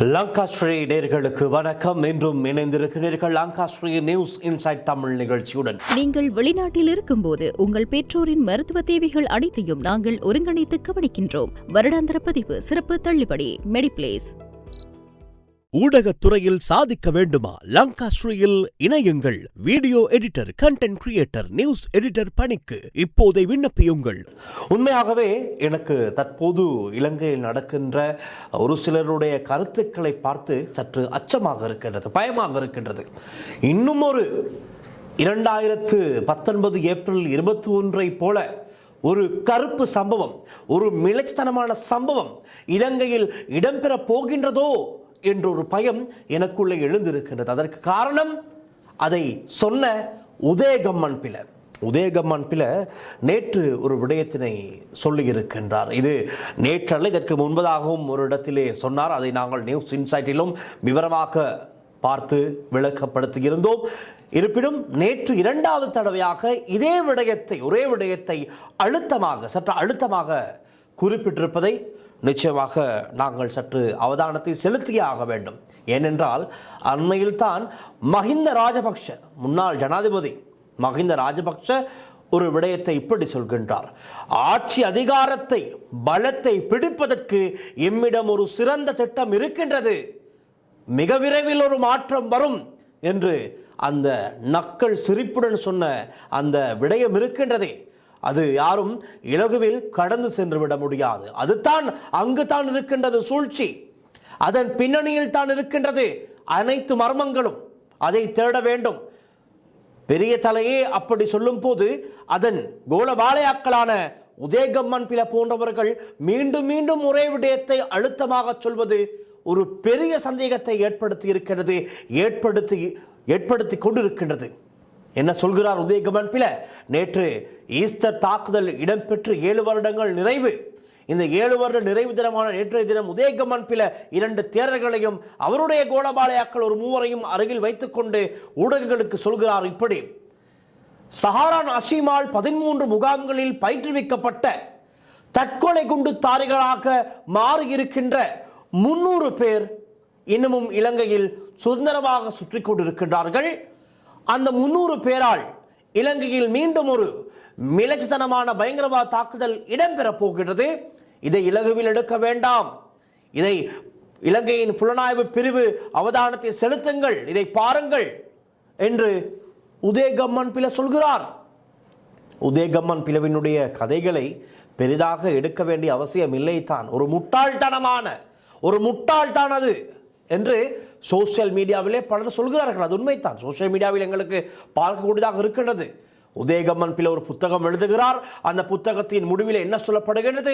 லங்காஸ்ரீ நேயர்களுக்கு வணக்கம். இன்றும் இணைந்திருக்கிறீர்கள் லங்காஸ்ரீ நியூஸ் இன்சைட் தமிழ் நிகழ்ச்சியுடன். நீங்கள் வெளிநாட்டில் இருக்கும்போது உங்கள் பெற்றோரின் மருத்துவ தேவைகள் அனைத்தையும் நாங்கள் ஒருங்கிணைத்து கவனிக்கின்றோம். வருடாந்திர பதிவு, சிறப்பு தள்ளுபடி, மெடிப்ளேஸ். ஊடகத்துறையில் சாதிக்க வேண்டுமா? லங்காஸ்ரீயில் இணையுங்கள். Video editor, content creator, news editor பணிக்கு இப்போதை விண்ணப்பியுங்கள். உண்மையாகவே எனக்கு தற்போது இலங்கையில் நடக்கின்ற ஒரு சிலருடைய கருத்துக்களை பார்த்து சற்று அச்சமாக இருக்கின்றது, பயமாக இருக்கின்றது. இன்னும் ஒரு 2019 ஏப்ரல் 21 போல ஒரு கருப்பு சம்பவம், ஒரு மிளச்சித்தனமான சம்பவம் இலங்கையில் இடம்பெற போகின்றதோ என்ற ஒரு பயம் எனக்குள்ளே எழுந்திருக்கின்றது. அதற்கு காரணம், அதை சொன்ன உதயகம்மன் பில நேற்று ஒரு விடயத்தினை சொல்லியிருக்கின்றார். இது நேற்றல்ல, இதற்கு முன்பதாகவும் ஒரு இடத்திலே சொன்னார். அதை நாங்கள் நியூஸ் இன்சைட்டிலும் விவரமாக பார்த்து விளக்கப்படுத்தியிருந்தோம். இருப்பினும் நேற்று இரண்டாவது தடவையாக இதே விடயத்தை, ஒரே விடயத்தை சற்று அழுத்தமாக குறிப்பிட்டிருப்பதை நிச்சயமாக நாங்கள் சற்று அவதானத்தை செலுத்தியே ஆக வேண்டும். ஏனென்றால் அண்மையில் தான் முன்னாள் ஜனாதிபதி மஹிந்த ராஜபக்ஷ ஒரு விடயத்தை இப்படி சொல்கின்றார்: ஆட்சி அதிகாரத்தை, பலத்தை பிடிப்பதற்கு எம்மிடம் ஒரு சிறந்த திட்டம் இருக்கின்றது, மிக விரைவில் ஒரு மாற்றம் வரும் என்று அந்த நக்கல் சிரிப்புடன் சொன்ன அந்த விடயம் இருக்கின்றதே, அது யாரும் இலகுவில் கடந்து சென்று விட முடியாது. அதுதான் அங்குதான் இருக்கின்றது சூழ்ச்சி, அதன் பின்னணியில் தான் இருக்கின்றது அனைத்து மர்மங்களும். அதை தேட வேண்டும். பெரிய தலையே அப்படி சொல்லும் போது அதன் கோலபாளையாக்களான உதயகம்மன் பில போன்றவர்கள் மீண்டும் மீண்டும் ஒரே விடயத்தை அழுத்தமாக சொல்வது ஒரு பெரிய சந்தேகத்தை ஏற்படுத்தி கொண்டிருக்கின்றது. என்ன சொல்கிறார் உதயகம்மன் பில? நேற்று ஈஸ்டர் தாக்குதல் இடம்பெற்று 7 வருடங்கள் நிறைவு. இந்த 7 வருட நிறைவு தினமான நேற்றைய தினம் உதயகம்மன் பில 2 தேரர்களையும் அவருடைய கோலபாளையாக்கள் ஒரு 3 அருகில் வைத்துக்கொண்டு ஊடகங்களுக்கு சொல்கிறார் இப்படி: சஹாரா நசீமால் 13 முகாம்களில் பயிற்றுவிக்கப்பட்ட தற்கொலை குண்டு தாரிகளாக மாறியிருக்கின்ற 300 பேர் இன்னமும் இலங்கையில் சுதந்திரமாக சுற்றி கொண்டிருக்கின்றார்கள். அந்த 300 பேரால் இலங்கையில் மீண்டும் ஒரு மிளச்சித்தனமான பயங்கரவாத தாக்குதல் இடம்பெறப் போகிறது. இதை இலகுவில் எடுக்க வேண்டாம். இதை இலங்கையின் புலனாய்வு பிரிவு அவதானத்தை செலுத்துங்கள், இதை பாருங்கள் என்று உதயகம்மன் பில சொல்கிறார். உதயகம்மன் பிளவினுடைய கதைகளை பெரிதாக எடுக்க வேண்டிய அவசியம் இல்லைத்தான். ஒரு முட்டாள்தான் அது என்று சோசியல் மீடியாவிலே பலர் சொல்கிறார்கள். அது உண்மைத்தான். சோசியல் மீடியாவில் எங்களுக்கு பார்க்கக்கூடியதாக இருக்கின்றது. உதயகம்மன் பில ஒரு புத்தகம் எழுதுகிறார். அந்த புத்தகத்தின் முடிவில் என்ன சொல்லப்படுகின்றது?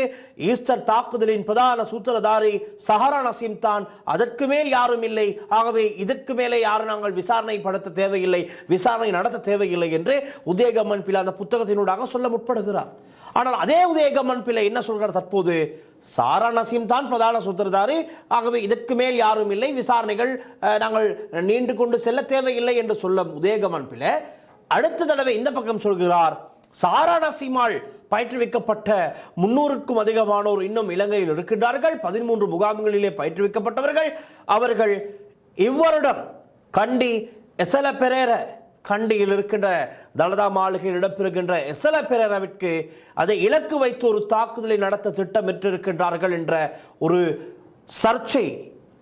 ஈஸ்டர் தாக்குதலின் பிரதான சூத்திரதாரி சஹாரா நசீம் தான், அதற்கு மேல் யாரும் இல்லை, ஆகவே இதற்கு மேலே யாரும் நாங்கள் விசாரணை நடத்த தேவையில்லை என்று உதயகம்மன் பில அந்த புத்தகத்தினூடாக சொல்ல முற்படுகிறார். ஆனால் அதே உதயகம்மன் பிள்ளை என்ன சொல்கிறார் தற்போது? சாரா நசீம் தான் பிரதான சூத்திரதாரி, ஆகவே இதற்கு மேல் யாரும் இல்லை, விசாரணைகள் நாங்கள் நீண்டு கொண்டு செல்ல தேவையில்லை என்று சொல்ல உதயகம்மன் பிள்ளை அடுத்த தடவை இந்த பக்கம் சொல்கிறார்: சாரா நசீமால் பயிற்றுவிக்கப்பட்ட 300க்கும் அதிகமானோர் இன்னும் இலங்கையில் இருக்கின்றார்கள். 13 முகாம்களிலே பயிற்றுவிக்கப்பட்டவர்கள். அவர்கள் இவ்வருடம் கண்டியில் இருக்கின்ற தலதா மாளிகையில் இடம்பெறுகின்ற எசல பெரேராவிற்கு அதை இலக்கு வைத்து ஒரு தாக்குதலை நடத்த திட்டமிட்டிருக்கின்றார்கள் என்ற ஒரு சர்ச்சை,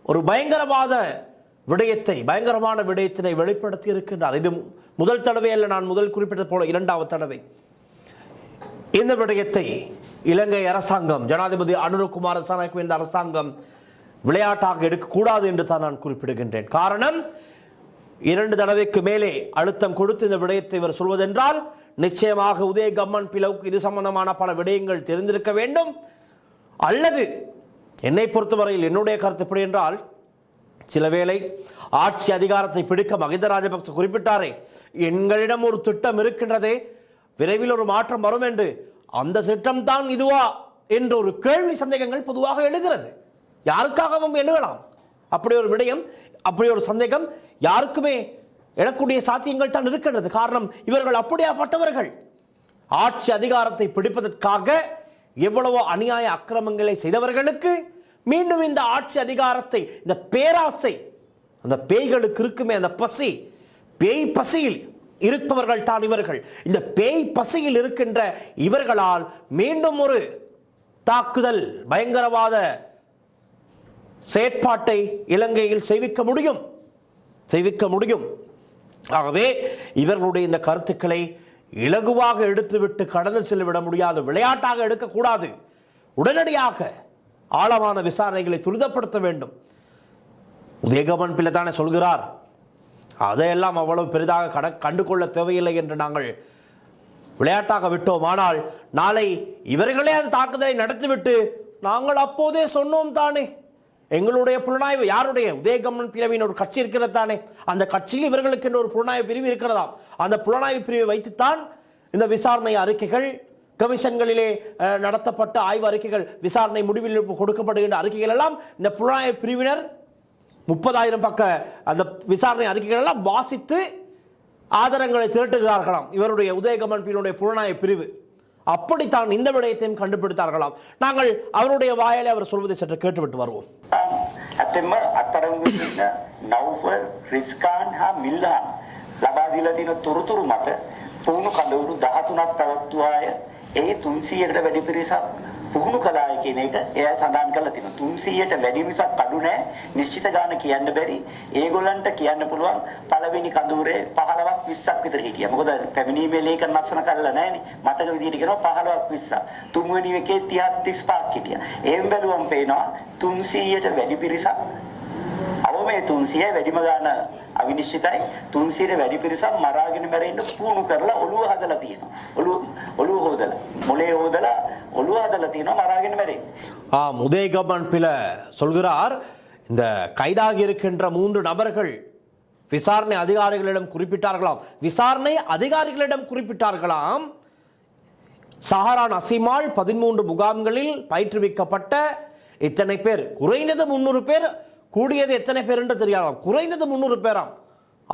ஒரு பயங்கரமான விடயத்தினை வெளிப்படுத்தி இருக்கின்றார். இது முதல் தடவை அல்ல, நான் முதல் குறிப்பிட்டது போல 2வது தடவை. இந்த விடயத்தை இலங்கை அரசாங்கம், ஜனாதிபதி அனுரகுமார திசாநாயக்க இந்த அரசாங்கம் விளையாட்டாக எடுக்கக்கூடாது என்று தான் நான் குறிப்பிடுகின்றேன். காரணம், 2 தடவைக்கு மேலே அழுத்தம் கொடுத்து இந்த விடயத்தை இவர் சொல்வதென்றால் நிச்சயமாக உதயகம்மன் பிளவுக்கு இது சம்பந்தமான பல விடயங்கள் தெரிந்திருக்க வேண்டும். அல்லது என்னை பொறுத்தவரையில் என்னுடைய கருத்து எப்படி என்றால், சில வேளை ஆட்சி அதிகாரத்தை பிடிக்க மஹிந்த ராஜபக்ச குறிப்பிட்டாரே, எங்களிடம் ஒரு திட்டம் இருக்கின்றதே, விரைவில் ஒரு மாற்றம் வரும் என்று, அந்த திட்டம் தான் இதுவா என்ற ஒரு கேள்வி சந்தேகங்கள் பொதுவாக எழுகிறது. யாருக்காகவும் எழுகலாம். அப்படி ஒரு விடயம், அப்படி ஒரு சந்தேகம் யாருக்குமே எழக்கூடிய சாத்தியங்கள் தான் இருக்கின்றது. காரணம், இவர்கள் அப்படியாப்பட்டவர்கள். ஆட்சி அதிகாரத்தை பிடிப்பதற்காக எவ்வளவோ அநியாய அக்கிரமங்களை செய்தவர்களுக்கு மீண்டும் இந்த ஆட்சி அதிகாரத்தை, இந்த பேராசை, அந்த பேய்களுக்கு இருக்குமே அந்த பசி, பேய் பசியில் இருப்பவர்கள் தான் இவர்கள். இந்த பேய் பசியில் இருக்கின்ற இவர்களால் மீண்டும் ஒரு தாக்குதல், பயங்கரவாத செயற்பாட்டை இலங்கையில் செய்விக்க முடியும். ஆகவே இவர்களுடைய இந்த கருத்துக்களை இலகுவாக எடுத்துவிட்டு கடந்து செல்ல முடியாது, விளையாட்டாக எடுக்கக்கூடாது. உடனடியாக ஆழமான விசாரணைகளை துரிதப்படுத்த வேண்டும். உதயகமன் பிள்ளை தானே சொல்கிறார், அதையெல்லாம் அவ்வளவு பெரிதாக கண்டுகொள்ள தேவையில்லை என்று நாங்கள் விளையாட்டாக விட்டோம். ஆனால் நாளை இவர்களே அந்த தாக்குதலை நடத்திவிட்டு நாங்கள் அப்போதே சொன்னோம் தானே, எங்களுடைய புலனாய்வு, யாருடைய, உதயகமன் பிரிவின் ஒரு கட்சி இருக்கிறது தானே, அந்த கட்சியில் இவர்களுக்கு என்ற ஒரு புலனாய்வு பிரிவு இருக்கிறதாம். அந்த புலனாய்வு பிரிவை வைத்துத்தான் இந்த விசாரணை அறிக்கைகள், கமிஷன்களிலே நடத்தப்பட்ட ஆய்வு அறிக்கைகள், விசாரணை முடிவில் கொடுக்கப்படுகின்ற அறிக்கைகள் எல்லாம் இந்த புலனாய்வு பிரிவினர் 30,000 பக்க அந்த விசாரணை அறிக்கைகள் எல்லாம் வாசித்து ஆதாரங்களை திரட்டுகிறார்களாம். இவருடைய உதயகமன் பிரிவினுடைய புலனாய்வு பிரிவு அப்படித்தான் இந்த விடயத்தையும் கண்டுபிடித்தார்களாம். நாங்கள் அவருடைய வாயிலே அவர் சொல்வதை சற்று கேட்டுவிட்டு வருவோம். අතෙම අත්අඩංගුවේ ඉන්න නවුෆර් රිස්කාන් හා මිල්හාන් ලබා දීලා තියෙන තොරතුරු මත පුහුණු කඳවුරු 13ක් පැවැත්වුවාය. ඒ 300කට වැඩි පිරිසක් පුහුණු කළාය කියන එක එයා සඳහන් කරලා තියෙනවා. 300ට වැඩි මිසක් අඩු නැහැ. නිශ්චිත ගාන කියන්න බැරි. ඒගොල්ලන්ට කියන්න පුළුවන් පළවෙනි කඳවුරේ 15ක් 20ක් විතර හිටියා. මොකද පැමිණීමේ ලේඛන නස්සන කරලා නැහැනේ. මතක විදිහට කියනවා 15ක් 20ක්. තුන්වෙනි එකේ 30ක් 35ක් හිටියා. එහෙන් බැලුවම පේනවා 300ට වැඩි පිරිසක් අවමේ 300 වැඩිම ගාන අවිනිශ්චිතයි. 300ට වැඩි පිරිසක් මරාගෙන මැරෙන්න පුහුණු කරලා ඔළුව හදලා තියෙනවා. ඔළුව හොදලා මොලේ හොදලා ඔළුව හදලා තියෙනවා මරාගෙන මැරෙන්න. உதயகமன் பிள்ளை சொல்கிறார், இந்த கைதாகி இருக்கின்ற 3 நபர்கள் விசாரணை அதிகாரிகளிடம் குறிப்பிட்டார்களாம். சஹரான் அசிமாள் 13 முகாம்களில் பயிற்றுவிக்கப்பட்ட இத்தனை பேர், குறைந்தது 300 பேர், கூடியது எத்தனை பேர் என்று தெரியாதாம். குறைந்தது 300 பேராம்,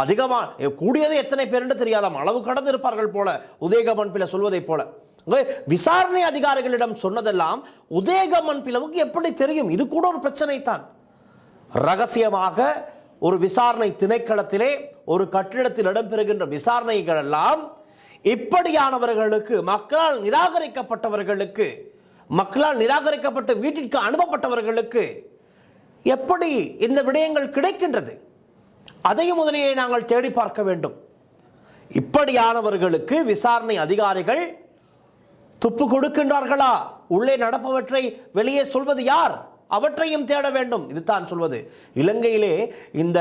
அதிகமாக கூடியது எத்தனை பேர் என்று தெரியாதாம். அளவு கடந்து இருப்பார்கள் போல உதயகமன் பிள்ளை சொல்வதை போல. விசாரணை அதிகாரிகளிடம் சொன்னதெல்லாம் உதயகமன் பிளவுக்கு எப்படி தெரியும்? இது கூட ஒரு பிரச்சனை தான். ரகசியமாக ஒரு விசாரணை திணைக்களத்திலே ஒரு கட்டிடத்தில் இடம்பெறுகின்ற விசாரணைகள் எல்லாம் இப்படியானவர்களுக்கு, மக்களால் நிராகரிக்கப்பட்ட வீட்டிற்கு அனுப்பப்பட்டவர்களுக்கு எப்படி இந்த விடயங்கள் கிடைக்கின்றது? அதையும் முதலிலே நாங்கள் தேடி பார்க்க வேண்டும். இப்படியானவர்களுக்கு விசாரணை அதிகாரிகள் துப்பு கொடுக்கின்றார்களா? உள்ளே நடப்பவற்றை வெளியே சொல்வது யார்? அவற்றையும் தேட வேண்டும். இதுதான் சொல்வது. இலங்கையிலே இந்த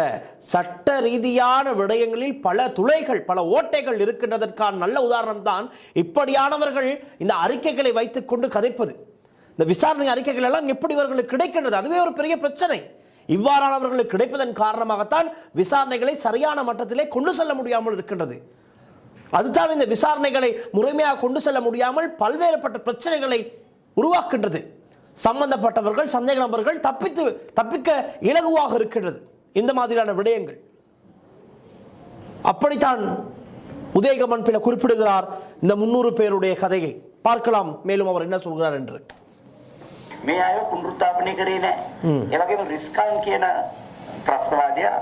சட்ட ரீதியான விடயங்களில் பல துளைகள், பல ஓட்டைகள் இருக்கின்றதற்கான நல்ல உதாரணம் தான் இப்படியானவர்கள் இந்த அறிக்கைகளை வைத்துக் கொண்டு கதைப்பது. இந்த விசாரணை அறிக்கைகள் எல்லாம் எப்படி இவர்களுக்கு கிடைக்கின்றது? அதுவே ஒரு பெரிய பிரச்சனை. இவ்வாறானவர்களுக்கு கிடைப்பதன் காரணமாகத்தான் விசாரணைகளை சரியான மட்டத்திலே கொண்டு செல்ல முடியாமல் இருக்கின்றது. அதுதான் இந்த விசாரணைகளை முறைமையாக கொண்டு செல்ல முடியாமல் பல்வேறுபட்ட பிரச்சனைகளை உருவாக்குகின்றது. சம்பந்தப்பட்டவர்கள், சந்தேக நபர்கள் தப்பிக்க இலகுவாக இருக்கின்றது இந்த மாதிரியான விடயங்கள். அப்படித்தான் உதயகமன் பிள்ளை குறிப்பிடுகிறார் இந்த 300 பேருடைய கதையை. பார்க்கலாம் மேலும் அவர் என்ன சொல்கிறார் என்று. මේ අයව පුනරුත්ථාපනය කරේ නැහැ. ඒ වගේම රිස්කාන් කියන ත්‍රස්තවාදියා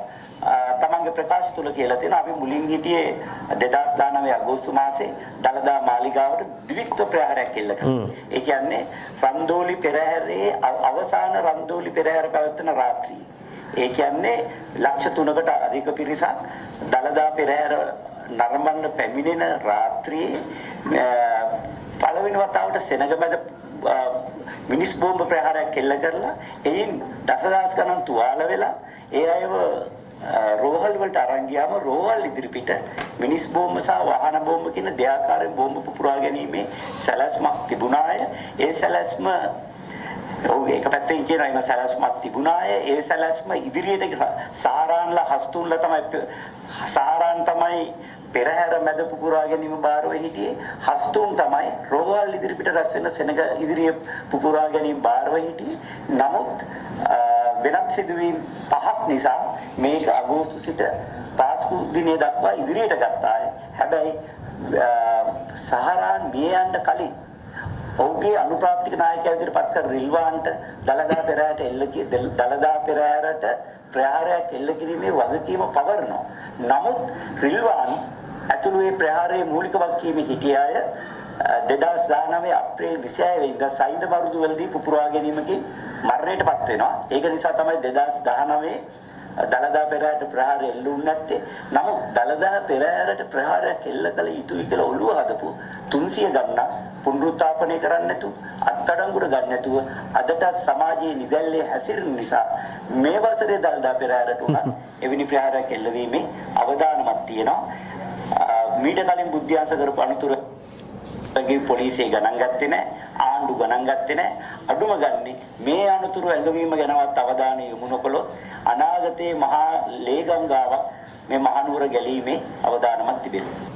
තමන්ගේ ප්‍රකාශ තුල කියලා තියෙනවා අපි මුලින් හිටියේ 2019 අගෝස්තු මාසේ දළදා මාලිගාවට ද්විත්ව ප්‍රහාරයක් එල්ල කළා. ඒ කියන්නේ රන්දෝලි පෙරහැරේ අවසාන රන්දෝලි පෙරහැර පැවැත්වෙන රාත්‍රියේ. ඒ කියන්නේ ලක්ෂ 3කට අධික පිරිසක් දළදා පෙරහැර නරඹන්න පැමිණෙන රාත්‍රියේ පළවෙනි වතාවට සෙනගමැද මිනිස් බෝම්බ ප්‍රහාරයක් එල්ල කරලා එයින් දසදහස් ගණන් තුවාල වෙලා ඒ අයව රෝහල් වලට අරන් ගියාම රෝහල් ඉදිරිපිට මිනිස් බෝම්බ සහ වාහන බෝම්බ කියන දෙආකාරයෙන් බෝම්බ පුපුරා ගැනීමේ සැලැස්මක් තිබුණාය. ඒ සැලැස්ම ඒක පැත්තෙන් කියනවා එම සැලැස්මක් තිබුණාය. ඒ සැලැස්ම ඉදිරියට සහරාන්ලා හස්තුන්ලා තමයි පෙරහැර මැද පුපුරා ගැනීම බාරව හිටියේ. හස්තුන් තමයි රෝහල් ඉදිරිපිට රැස් වෙන සෙනග ඉදිරියේ පුපුරා ගැනීම බාරව හිටියේ. නමුත් වෙනත් සිදුවීම් 5ක් නිසා මේක අගෝස්තු සිට පාස්කු දිනය දක්වා ඉදිරියට ගත්තාය. හැබැයි සහරාන් මිය යන්න කලින් ඔහුගේ අනුපාතික නායකයා විදිහට පත් කර රිල්වාන්ට දළදා පෙරහැරට ප්‍රහාරයක් එල්ල කිරීමේ වගකීම පවරනවා. නමුත් රිල්වාන් ඇතුළු මේ ප්‍රහාරයේ මූලික වගකීම හිටිය අය 2019 අප්‍රේල් 26 වෙනිදා සයින්ද මරුදුවලදී පුපුරවා ගැනීමකින් මරණයට පත් වෙනවා. ඒක නිසා තමයි 2019 දළදා පෙරහැරට ප්‍රහාරය එල්ලුන්නේ නැත්තේ. නමුත් දළදා පෙරහැරට ප්‍රහාරයක් එල්ල කළ යුතුයි කියලා ඔළුව හදපු 300 ගණන් පුනරුත්ථාපනය කරන්න නැතුව අත්අඩංගුවට ගන්න නැතුව අදට සමාජයේ නිදැල්ලේ හැසිරෙන නිසා මේ වසරේ දළදා පෙරහැරට උනත් එවැනි ප්‍රහාරයක් එල්ලවීමේ අවදානමක් තියෙනවා. මීට කලින් බුද්ධ්‍යාංශ කරපු අනුතුරු පොලිසිය ගණන් ගත්තේ නැහැ, ආණ්ඩු ගණන් ගත්තේ නැහැ. අඩුම ගන්නේ මේ අනුතුරු ඇඟවීම ගැනවත් අවධානය යොමු නොකළොත් අනාගතයේ මහා ලේගංගාවක් මේ මහනුවර ගැලීමේ අවදානමක් තිබෙනවා.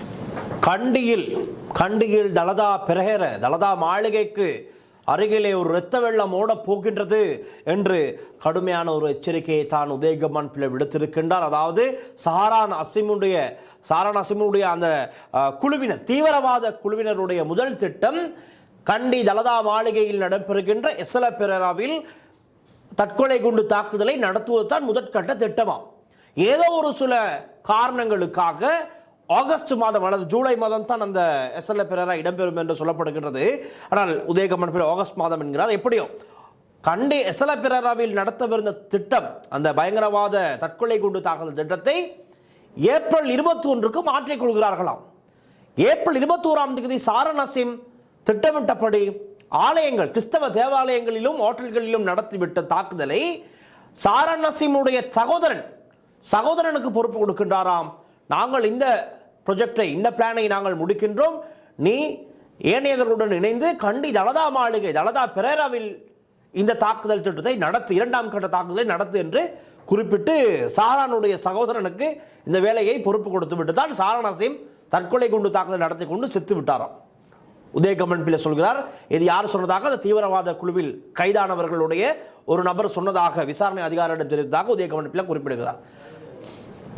கண்டியில் தலதா பிரஹேர தலதா மாளிகைக்கு அருகிலே ஒரு இரத்த வெள்ளம் ஓடப் போகின்றது என்று கடுமையான ஒரு எச்சரிக்கையை தான் உதயகம்மன் பிள்ளை விடுத்திருக்கின்றார். அதாவது சாரான் அசிமுடைய அந்த குழுவினர், தீவிரவாத குழுவினருடைய முதல் திட்டம் கண்டி தலதா மாளிகையில் நடைபெறுகின்ற எஸ்எல பெரேராவில் தற்கொலை குண்டு தாக்குதலை நடத்துவதுதான் முதற்கட்ட திட்டமாம். ஏதோ ஒரு சில காரணங்களுக்காக ஆகஸ்ட் மாதம் அல்லது ஜூலை மாதம் தான் அந்த எஸ்எல்ஏ பெரேரா இடம்பெறும் என்று சொல்லப்படுகின்றது. ஆனால் உதயகம்மன் பிள்ளை ஆகஸ்ட் மாதம் என்கிறார். எப்படியோ கண்டி எஸ்எல்ஏ பெரேராவில் நடத்தவிருந்த திட்டம், அந்த பயங்கரவாத தற்கொலை குண்டு தாக்குதல் திட்டத்தை ஏப்ரல் 21க்கு மாற்றிக் கொள்கிறார்களாம். ஏப்ரல் 21ஆம் தேதி சாரன் அசீம் திட்டமிட்டபடி ஆலயங்கள், கிறிஸ்தவ தேவாலயங்களிலும் ஹோட்டல்களிலும் நடத்திவிட்ட தாக்குதலை சாரன் அசீமுடைய சகோதரனுக்கு பொறுப்பு கொடுக்கின்றாராம். நாங்கள் இந்த ப்ரொஜெக்டை, இந்த பிளானை நாங்கள் முடிக்கின்றோம், நீ ஏனையவர்களுடன் இணைந்து கண்டி தலதா மாளிகை தலதா பெரேராவில் இந்த தாக்குதல் திட்டத்தை நடத்து, 2ஆம் கட்ட தாக்குதலை நடத்து என்று குறிப்பிட்டு சாரானுடைய சகோதரனுக்கு இந்த வேலையை பொறுப்பு கொடுத்து விட்டு தான் சாரன் அசீம் தற்கொலை குண்டு தாக்குதல் நடத்தி கொண்டு செத்து விட்டாராம். உதயகம்மன் பிள்ளை சொல்கிறார். இது யார் சொன்னதாக? அந்த தீவிரவாத குழுவில் கைதானவர்களுடைய ஒரு நபர் சொன்னதாக விசாரணை அதிகாரியிடம் தெரிவித்ததாக உதயகம்மன் பிள்ளை குறிப்பிடுகிறார்.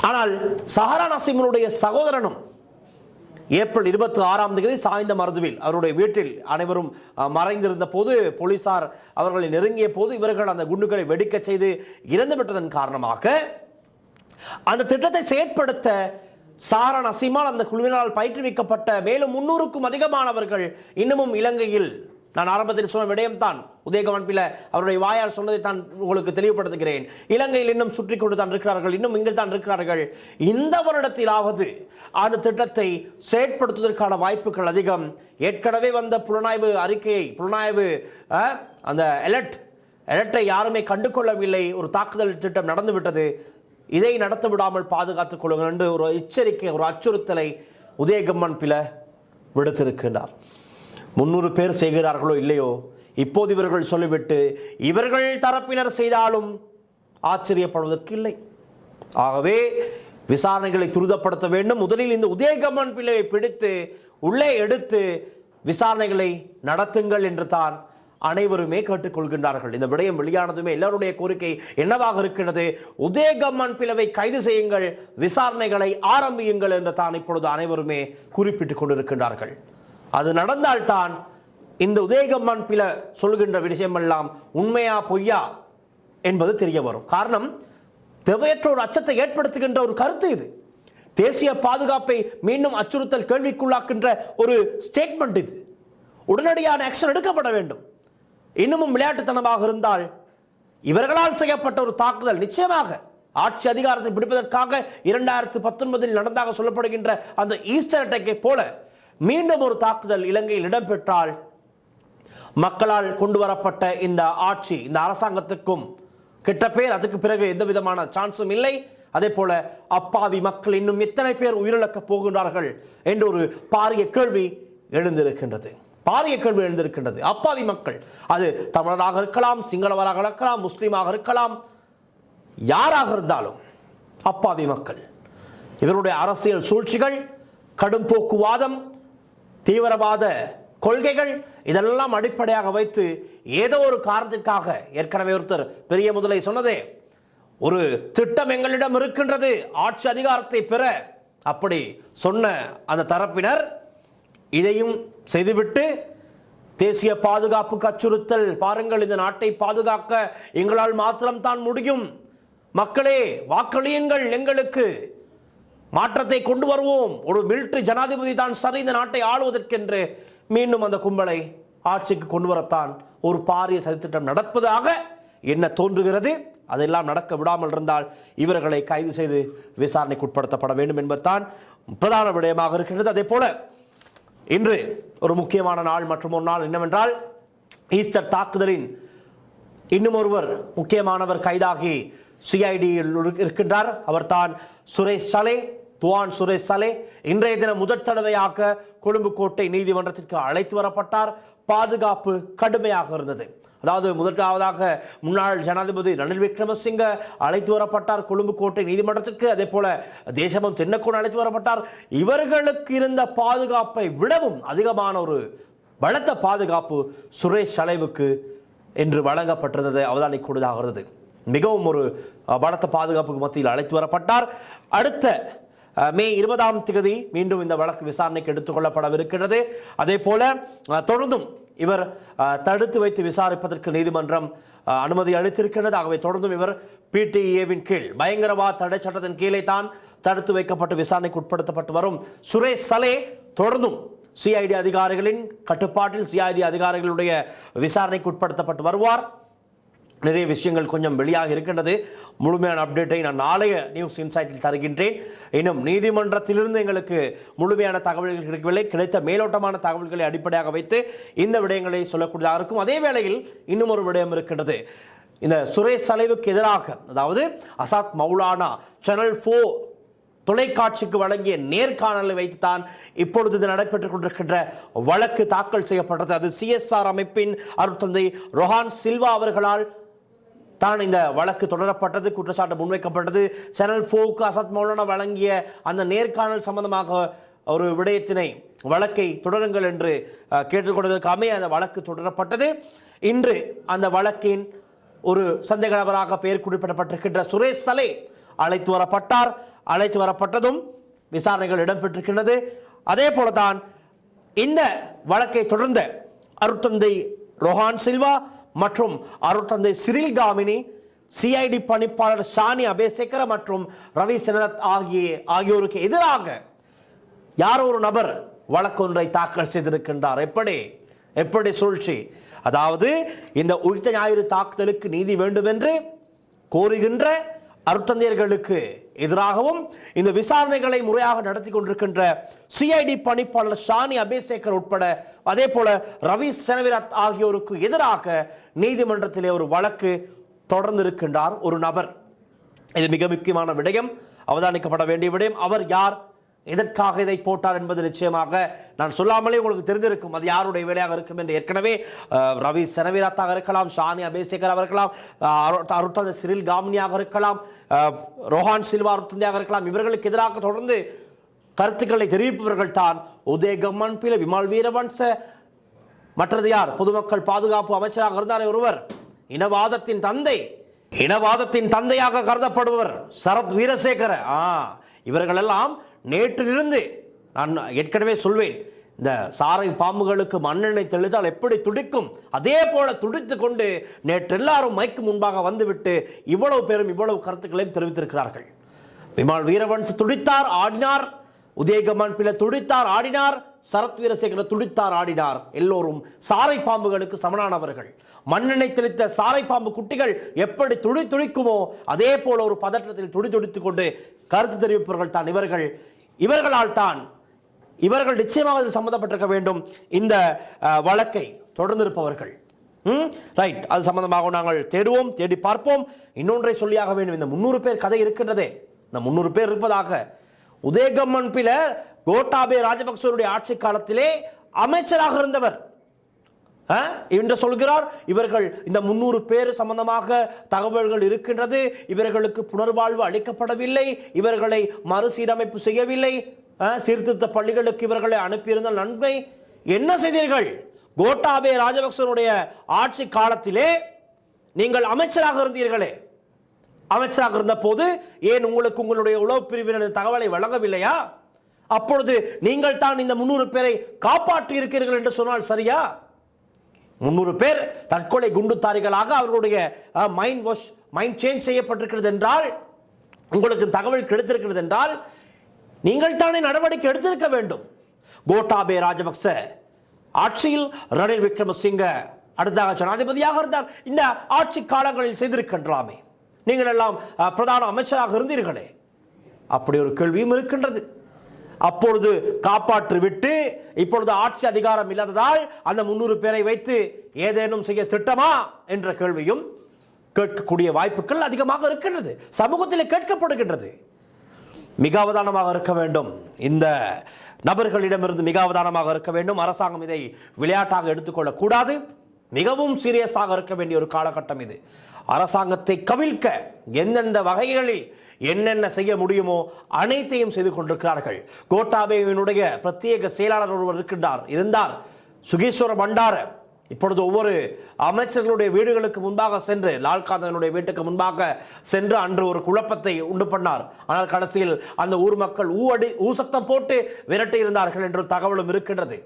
ஆனால் சஹரான் அசீமுடைய சகோதரனும் ஏப்ரல் 26ஆம் தேதி சாய்ந்த மருதுவில் அவருடைய வீட்டில் அனைவரும் மறைந்திருந்த போது போலீசார் அவர்களை நெருங்கிய போது இவர்கள் அந்த குண்டுகளை வெடிக்க செய்து இறந்துவிட்டதன் காரணமாக அந்த திட்டத்தை செயற்படுத்த சாரன் அசீமால் அந்த குழுவினரால் பயிற்றுவிக்கப்பட்ட மேலும் 300க்கும் அதிகமானவர்கள் இன்னமும் இலங்கையில், நான் ஆரம்பத்தில் சொன்ன விடயம் தான் உதயகம்மன் பிள்ளை அவருடைய வாயால் சொன்னதை தான் உங்களுக்கு தெளிவுபடுத்துகிறேன். இலங்கையில் இன்னும் சுற்றி கொண்டு தான் இருக்கிறார்கள், இன்னும் இங்கே தான் இருக்கிறார்கள். இந்த வருடத்திலாவது அந்த திட்டத்தை செயற்படுத்துவதற்கான வாய்ப்புகள் அதிகம். ஏற்கனவே வந்த புலனாய்வு அந்த அலர்ட்டை யாருமே கண்டுகொள்ளவில்லை. ஒரு தாக்குதல் திட்டம் நடந்துவிட்டது, இதை நடத்த விடாமல் பாதுகாத்துக் கொள்ளுங்கள் என்று ஒரு எச்சரிக்கை, ஒரு அச்சுறுத்தலை உதயகம்மன் பிள்ளை விடுத்திருக்கின்றார். 300 பேர் செய்கிறார்களோ இல்லையோ, இப்போது இவர்கள் சொல்லிவிட்டு இவர்கள் தரப்பினர் செய்தாலும் ஆச்சரியப்படுவதற்கு இல்லை. ஆகவே விசாரணைகளை துரிதப்படுத்த வேண்டும். முதலில் இந்த உதயகம்மன் பிள்ளையை பிடித்து உள்ளே எடுத்து விசாரணைகளை நடத்துங்கள் என்று தான் அனைவருமே கேட்டுக்கொள்கின்றார்கள். இந்த விடயம் வெளியானதுமே எல்லாருடைய கோரிக்கை என்னவாக இருக்கின்றது? உதயகம்மன் பிள்ளை கைது செய்யுங்கள், விசாரணைகளை ஆரம்பியுங்கள் என்று தான் இப்பொழுது அனைவருமே குறிப்பிட்டுக் கொண்டிருக்கின்றார்கள். அது நடந்தால்தான் இந்த உதயகம்மன் பிள்ளை சொல்கின்ற விஷயமெல்லாம் உண்மையா பொய்யா என்பது தெரிய வரும். காரணம், தேவையற்ற ஒரு அச்சத்தை ஏற்படுத்துகின்ற ஒரு கருத்து இது. தேசிய பாதுகாப்பை மீண்டும் அச்சுறுத்தல் கேள்விக்குள்ளாக்கின்ற ஒரு ஸ்டேட்மெண்ட் இது. உடனடியான ஆக்ஷன் எடுக்கப்பட வேண்டும். இன்னமும் விளையாட்டுத்தனமாக இருந்தால் இவர்களால் செய்யப்பட்ட ஒரு தாக்குதல் நிச்சயமாக ஆட்சி அதிகாரத்தை பிடிப்பதற்காக 2019 நடந்தாக சொல்லப்படுகின்ற அந்த ஈஸ்டர் அட்டாக்கை போல மீண்டும் ஒரு தாக்குதல் இலங்கையில் இடம்பெற்றால் மக்களால் கொண்டு வரப்பட்ட இந்த ஆட்சி, இந்த அரசாங்கத்துக்கும் கெட்ட பேர், அதுக்கு பிறகு எந்த விதமான சான்ஸும் இல்லை. அதே போல அப்பாவி மக்கள் இன்னும் எத்தனை பேர் உயிரிழக்கப் போகின்றார்கள் என்ற ஒரு பாரிய கேள்வி எழுந்திருக்கின்றது. அப்பாவி மக்கள், அது தமிழராக இருக்கலாம், சிங்களவராக இருக்கலாம், முஸ்லீமாக இருக்கலாம், யாராக இருந்தாலும் அப்பாவி மக்கள். இவருடைய அரசியல் சூழ்ச்சிகள், கடும் போக்குவாதம், தீவிரவாத கொள்கைகள் இதெல்லாம் அடிப்படையாக வைத்து ஏதோ ஒரு காரணத்திற்காக, ஏற்கனவே ஒருத்தர் பெரிய முதலை சொன்னதே, ஒரு திட்டம் எங்களிடம் இருக்கின்றது ஆட்சி அதிகாரத்தை பெற, அப்படி சொன்ன அந்த தரப்பினர் இதையும் செய்துவிட்டு தேசிய பாதுகாப்புக்கு அச்சுறுத்தல். பாருங்கள், இந்த நாட்டை பாதுகாக்க எங்களால் மாத்திரம்தான் முடியும். மக்களே வாக்களியுங்கள், எங்களுக்கு மாற்றத்தை கொண்டு வருவோம். ஒரு மிலிட்டரி ஜனாதிபதி தான் சரி இந்த நாட்டை ஆளுவதற்கென்று மீண்டும் அந்த கும்பலை ஆட்சிக்கு கொண்டு வரத்தான் ஒரு பாரிய சதித்திட்டம் நடப்பதாக என்ன தோன்றுகிறது. அதெல்லாம் நடக்க விடாமல் இருந்தால் இவர்களை கைது செய்து விசாரணைக்கு உட்படுத்தப்பட வேண்டும் என்பதுதான் பிரதான விடயமாக இருக்கின்றது. அதே போல இன்று ஒரு முக்கியமான நாள் மற்றும் ஒரு நாள் என்னவென்றால் ஈஸ்டர் தாக்குதலின் இன்னும் ஒருவர் முக்கியமானவர் கைதாகி சிஐடியில் இருக்கின்றார். அவர்தான் சுரேஷ் சலே, துவான் சுரேஷ் சலே. இன்றைய தினம் முதற் தடவையாக கொழும்பு கோட்டை நீதிமன்றத்திற்கு அழைத்து வரப்பட்டார். பாதுகாப்பு கடுமையாக இருந்தது. அதாவது முதலாவதாக முன்னாள் ஜனாதிபதி ரணில் விக்ரமசிங்க அழைத்து வரப்பட்டார் கொழும்பு கோட்டை நீதிமன்றத்திற்கு. அதே போல தேசபந்து தென்னக்கோன் அழைத்து வரப்பட்டார். இவர்களுக்கு இருந்த பாதுகாப்பை விடவும் அதிகமான ஒரு பலத்த பாதுகாப்பு சுரேஷ் சலேவுக்கு என்று வழங்கப்பட்டிருந்தது அவதானிக்கூடியதாக இருந்தது. மிகவும் ஒரு பலத்த பாதுகாப்புக்கு மத்தியில் அழைத்து வரப்பட்டார். அடுத்த மே 20ஆம் தேதி மீண்டும் இந்த வழக்கு விசாரணைக்கு எடுத்துக்கொள்ளப்படவிருக்கிறது. அதே போல தொடர்ந்தும் இவர் தடுத்து வைத்து விசாரிப்பதற்கு நீதிமன்றம் அனுமதி அளித்திருக்கிறது. ஆகவே தொடர்ந்தும் இவர் PTEAவின் கீழ் பயங்கரவாத தடை சட்டத்தின் கீழே தான் தடுத்து வைக்கப்பட்டு விசாரணைக்கு உட்படுத்தப்பட்டு வரும் சுரேஷ் சலே தொடர்ந்தும் சிஐடி அதிகாரிகளின் கட்டுப்பாட்டில் சிஐடி அதிகாரிகளுடைய விசாரணைக்கு உட்படுத்தப்பட்டு வருவார். நிறைய விஷயங்கள் கொஞ்சம் வெளியாக இருக்கின்றது. முழுமையான அப்டேட்டை நான் நாளைய நியூஸ் இன்சைட்டில் தருகின்றேன். இன்னும் நீதிமன்றத்திலிருந்து எங்களுக்கு முழுமையான தகவல்கள் கிடைக்கவில்லை. கிடைத்த மேலோட்டமான தகவல்களை அடிப்படையாக வைத்து இந்த விடயங்களை சொல்லக்கூடியதாக இருக்கும். அதே வேளையில் இன்னும் ஒரு விடயம் இருக்கின்றது. இந்த சுரேஷ் சலேவுக்கு எதிராக, அதாவது அசாத் மௌலானா சேனல் 4 தொலைக்காட்சிக்கு வழங்கிய நேர்காணலை வைத்துத்தான் இப்பொழுது இது நடைபெற்றுக் கொண்டிருக்கின்ற வழக்கு தாக்கல் செய்யப்பட்டது. அது CSR அமைப்பின் அருட்தந்தை ரொஹான் சில்வா அவர்களால் தான் இந்த வழக்கு தொடரப்பட்டது, குற்றச்சாட்டு முன்வைக்கப்பட்டது. சேனல் 4க்கு அசாத் மௌலானா வழங்கிய அந்த நேர்காணல் சம்பந்தமாக ஒரு விடயத்தினை வழக்கை தொடருங்கள் என்று கேட்டுக்கொண்டதற்கு அமைய அந்த வழக்கு தொடரப்பட்டது. இன்று அந்த வழக்கின் ஒரு சந்தேக நபராக பெயர் குறிப்பிடப்பட்டிருக்கின்ற சுரேஷ் சலே அழைத்து வரப்பட்டார். அழைத்து வரப்பட்டதும் விசாரணைகள் இடம்பெற்றிருக்கின்றது. அதே போலதான் இந்த வழக்கை தொடர்ந்த அருட்தந்தை ரொஹான் சில்வா மற்றும் அருட்தந்தை சிறில் காமினி, சிஐடி பணிப்பாளர் ஷானி அபேசேகர மற்றும் ரவி செனரத் ஆகியோருக்கு எதிராக யாரோ ஒரு நபர் வழக்கொன்றை தாக்கல் செய்திருக்கின்றார். எப்படி சூழ்ச்சி? அதாவது இந்த உயிர்த்த ஞாயிறு தாக்குதலுக்கு நீதி வேண்டும் என்று கோருகின்ற அருட்தந்தையர்களுக்கு எதிராகவும் இந்த விசாரணைகளை முறையாக நடத்தி கொண்டிருக்கின்ற சிஐடி பணிப்பாளர் ஷானி அபேசேகர் உட்பட அதே போல ரவி செனவிரத் ஆகியோருக்கு எதிராக நீதிமன்றத்திலே ஒரு வழக்கு தொடர்ந்திருக்கின்றார் ஒரு நபர். இது மிக முக்கியமான விடயம், அவதானிக்கப்பட வேண்டிய விடயம். அவர் யார், எதற்காக இதை போட்டார் என்பது நிச்சயமாக நான் சொல்லாமலே உங்களுக்கு தெரிந்திருக்கும். அது யாருடைய வேலையாக இருக்கும் என்று. ஏற்கனவே ரவி செனவிரத்தாக இருக்கலாம், ஷானி அபேசேகர் இருக்கலாம், அருட்தந்தை சிறில் காமினியாக இருக்கலாம், ரொஹான் சில்வா அருட்தந்தையாக இருக்கலாம். இவர்களுக்கு எதிராக தொடர்ந்து கருத்துக்களை தெரிவிப்பவர்கள் தான் உதயகம்மன் பில விமல் வீரவன்ச. மற்றது யார்? பொதுமக்கள் பாதுகாப்பு அமைச்சராக இருந்தார் ஒருவர், இனவாதத்தின் தந்தையாக கருதப்படுவர் சரத் வீரசேகர. இவர்களெல்லாம் நேற்றிலிருந்து நான் ஏற்கனவே சொல்வேன், இந்த சாரை பாம்புகளுக்கு மண்ணெண்ணெய் தெளித்தால் எப்படி துடிக்கும் அதே போல துடித்து கொண்டு நேற்று எல்லாரும் மைக்கு முன்பாக வந்துவிட்டு இவ்வளவு பேரும் இவ்வளவு கருத்துக்களையும் தெரிவித்திருக்கிறார்கள். விமல் வீரவன்ச துடித்தார், ஆடினார். உதயகம்மன் பிள்ளை துடித்தார், ஆடினார். சரத் வீரசேகர துடித்தார், ஆடினார். எல்லோரும் சாரை பாம்புகளுக்கு சமனானவர்கள். மண்ணெண்ணெய் தெளித்த சாரை பாம்பு குட்டிகள் எப்படி துடிக்குமோ அதே போல ஒரு பதற்றத்தில் துடித்துக் கொண்டு கருத்து தெரிவிப்பவர்கள் தான் இவர்களால் தான் இவர்கள் நிச்சயமாக சம்பந்தப்பட்டிருக்க வேண்டும். இந்த வழக்கை தொடர்ந்திருப்பவர்கள் ரைட், அது சம்பந்தமாக நாங்கள் தேடுவோம், தேடி பார்ப்போம். இன்னொன்றை சொல்லியாக வேண்டும். இந்த 300 பேர் கதை இருக்கின்றதே, இந்த 300 பேர் இருப்பதாக உதயகம்மன் பில கோட்டாபே ராஜபக்சருடைய ஆட்சி காலத்திலே அமைச்சராக இருந்தவர் என்று சொல்கிறார். இவர்கள் இந்த 300 பேர் சம்பந்தமாக தகவல்கள் இருக்கின்றது. இவர்களுக்கு புனர்வாழ்வு அளிக்கப்படவில்லை, இவர்களை மறுசீரமைப்பு செய்யவில்லை, சீர்திருத்த பள்ளிகளுக்கு இவர்களை அனுப்பியிருந்த நன்மை. என்ன செய்தீர்கள்? கோட்டாபே ராஜபக்சனுடைய ஆட்சி காலத்திலே நீங்கள் அமைச்சராக இருந்தீர்களே, அமைச்சராக இருந்த போது ஏன் உங்களுக்கு உங்களுடைய உளவு பிரிவினர் தகவலை வழங்கவில்லையா? அப்பொழுது நீங்கள் தான் இந்த 300 பேரை காப்பாற்றி இருக்கிறீர்கள் என்று சொன்னால் சரியா? 300 பேர் தற்கொலை குண்டுத்தாரிகளாக அவர்களுடைய மைண்ட் சேஞ்ச் செய்யப்பட்டிருக்கிறது என்றால், உங்களுக்கு தகவல் கிடைத்திருக்கிறது என்றால் நீங்கள் தானே நடவடிக்கை எடுத்திருக்க வேண்டும். கோட்டாபே ராஜபக்ச ஆட்சியில் ரணில் விக்ரமசிங்க அடுத்ததாக ஜனாதிபதியாக இருந்தார். இந்த ஆட்சி காலங்களில் செய்திருக்கின்றலாமே, நீங்கள் எல்லாம் பிரதான அமைச்சராக இருந்தீர்களே. அப்படி ஒரு கேள்வியும் இருக்கின்றது. அப்பொழுது காப்பாற்றி விட்டு இப்பொழுது ஆட்சி அதிகாரம் இல்லாததால் அந்த 300 பேரை வைத்து ஏதேனும் செய்ய திட்டமா என்ற கேள்வியும் கேட்கக்கூடிய வாய்ப்புகள் அதிகமாக இருக்கின்றது. சமூகத்தில் கேட்கப்படுகின்றது. மிக அவதானமாக இருக்க வேண்டும். இந்த நபர்களிடமிருந்து மிக அவதானமாக இருக்க வேண்டும். அரசாங்கம் இதை விளையாட்டாக எடுத்துக்கொள்ளக்கூடாது. மிகவும் சீரியஸாக இருக்க வேண்டிய ஒரு காலகட்டம் இது. அரசாங்கத்தை கவிழ்க்க எந்தெந்த வகைகளில் என்னென்ன செய்ய முடியுமோ அனைத்தையும் செய்து கொண்டிருக்கிறார்கள். கோட்டாபேவினுடைய பிரத்யேக செயலாளர் ஒருவர் இருந்தார், சுகேஸ்வர பண்டார. இப்பொழுது ஒவ்வொரு அமைச்சர்களுடைய வீடுகளுக்கு முன்பாக சென்று, லால்காந்தனுடைய வீட்டுக்கு முன்பாக சென்று அன்று ஒரு குழப்பத்தை உண்டு பண்ணார். ஆனால் கடைசியில் அந்த ஊர் மக்கள் ஊசத்தம் போட்டு விரட்டி இருந்தார்கள் என்ற தகவலும் இருக்கின்றது.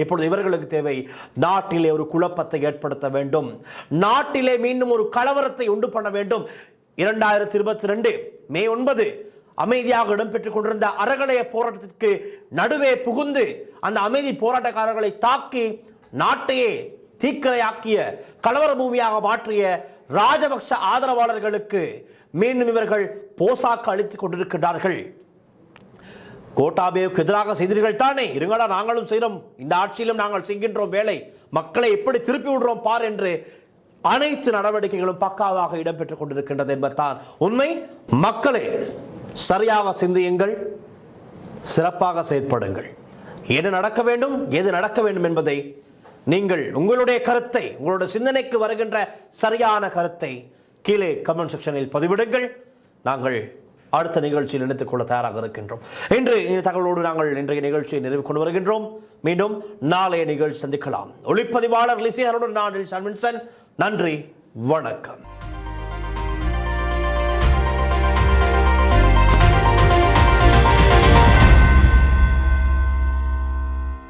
இப்பொழுது இவர்களுக்கு தேவை நாட்டிலே ஒரு குழப்பத்தை ஏற்படுத்த வேண்டும். நாட்டிலே மீண்டும் ஒரு கலவரத்தை உண்டு பண்ண வேண்டும். 2022 மே 9 அமைதியாக இடம்பெற்றுக் கொண்டிருந்த அறகலைய போராட்டத்திற்கு நடுவே புகுந்து அந்த அமைதி போராட்டக்காரர்களை தாக்கி நாட்டையே தீக்கிரையாக்கிய, கலவர பூமியாக மாற்றிய ராஜபக்ச ஆதரவாளர்களுக்கு மீண்டும் இவர்கள் போசாக்கு அளித்துக் கொண்டிருக்கிறார்கள். கோட்டாபேவுக்கு எதிராக செய்தீர்கள் தானே, இருங்களா நாங்களும் செய்கிறோம், இந்த ஆட்சியிலும் நாங்கள் செய்கின்றோம் வேலை, மக்களை எப்படி திருப்பி விடுறோம் பார் என்று அனைத்து நடவடிக்கைகளும் பக்காவாக இடம்பெற்றுக் கொண்டிருக்கின்றது என்பதுதான் உண்மை. மக்களே, சரியாக சிந்தியுங்கள், சிறப்பாக செயற்படுங்கள். எது நடக்க வேண்டும், எது நடக்க வேண்டும் என்பதை நீங்கள் உங்களுடைய கருத்தை, உங்களுடைய சிந்தனைக்கு வருகின்ற சரியான கருத்தை கீழே கமெண்ட் செக்ஷனில் பதிவிடுங்கள். நாங்கள் அடுத்த நிகழ்ச்சியில் இணைத்துக் கொள்ள தயாராக இருக்கின்றோம். இன்று இந்த தகவலோடு நாங்கள் இன்றைய நிகழ்ச்சியை நிறைவு கொண்டு வருகின்றோம். மீண்டும் நாளைய நிகழ்ச்சி சந்திக்கலாம். ஒளிப்பதிவாளர் லிசி அருடன் நான் வின்சன். நன்றி, வணக்கம்.